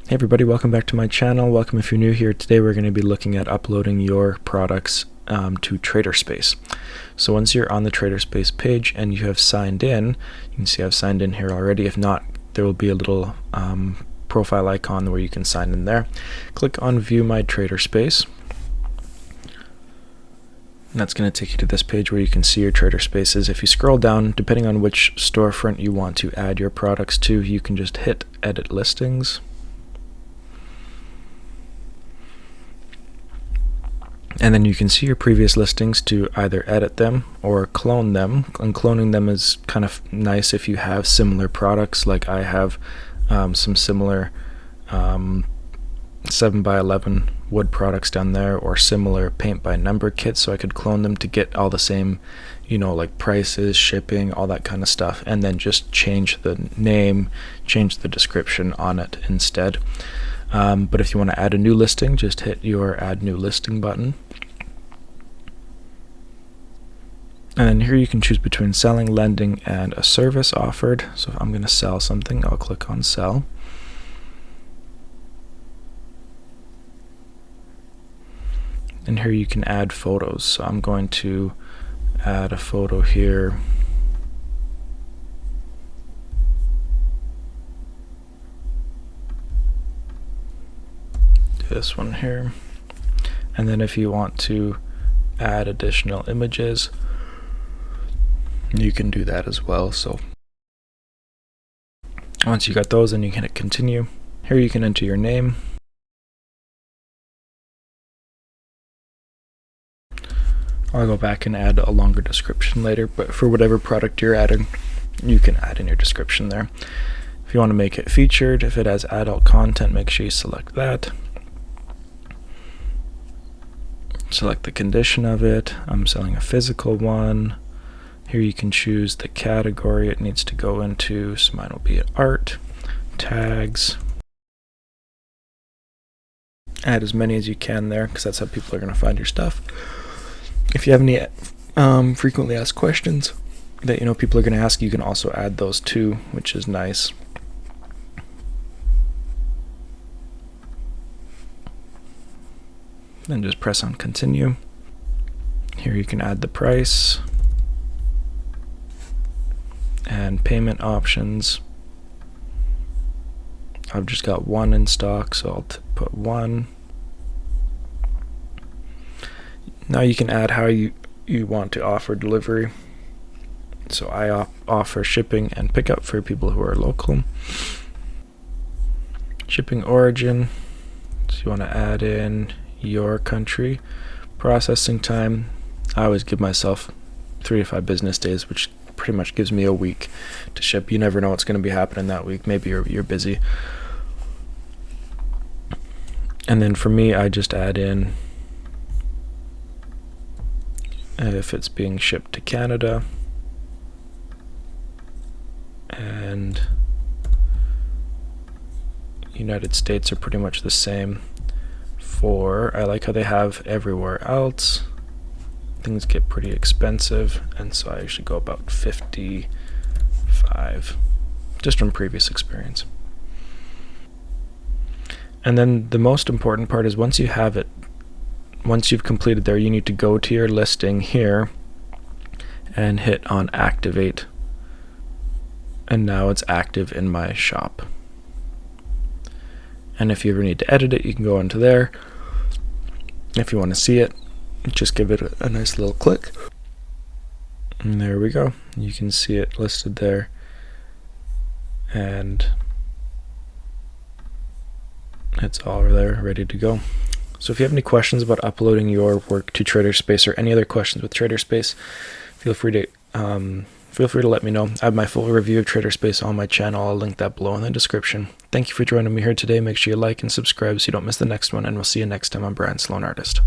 Hey everybody, welcome back to my channel. Welcome if you're new here. Today we're going to be looking at uploading your products to Traderspace. So once you're on the Traderspace page and you have signed in, you can see I've signed in here already. If not, there will be a little profile icon where you can sign in there. Click on View My Traderspace. And that's going to take you to this page where you can see your Traderspaces. If you scroll down, depending on which storefront you want to add your products to, you can just hit Edit Listings. And then you can see your previous listings to either edit them or clone them. And cloning them is kind of nice if you have similar products, like I have some similar 7x11 wood products down there, or similar paint by number kits, so I could clone them to get all the same, like prices, shipping, all that kind of stuff, and then just change the name, change the description on it instead. But if you want to add a new listing, just hit your Add New Listing button. And then here you can choose between selling, lending, and a service offered. So if I'm going to sell something, I'll click on Sell. And here you can add photos. So I'm going to add a photo here. This one here. And then if you want to add additional images, you can do that as well. So once you got those, then you can hit continue. Here you can enter your name. I'll go back and add a longer description later, but for whatever product you're adding, you can add in your description there. If you want to make it featured, if it has adult content, make sure you select that. Select the condition of it. I'm selling a physical one. Here you can choose the category it needs to go into. So mine will be art, tags. Add as many as you can there, because that's how people are going to find your stuff. If you have any frequently asked questions that people are going to ask, you can also add those too, which is nice. Then just press on continue. Here you can add the price and payment options. I've just got one in stock, so I'll put one. Now you can add how you want to offer delivery. So I offer shipping and pickup for people who are local. Shipping origin, so you want to add in your country. Processing time, I always give myself 3 to 5 business days, which pretty much gives me a week to ship. You never know what's going to be happening that week. Maybe you're busy. And then for me, I just add in if it's being shipped to Canada, and United States are pretty much the same. I like how they have everywhere else. Things get pretty expensive, and so I usually go about 55, just from previous experience. And then the most important part is once you have it, once you've completed there, you need to go to your listing here and hit on activate. And now it's active in my shop. And if you ever need to edit it, you can go into there. If you want to see it, just give it a nice little click. And there we go. You can see it listed there. And it's all there, ready to go. So if you have any questions about uploading your work to Traderspace, or any other questions with Traderspace, feel free to let me know. I have my full review of Traderspace on my channel. I'll link that below in the description. Thank you for joining me here today. Make sure you like and subscribe so you don't miss the next one, and we'll see you next time on Brand Sloan Artist.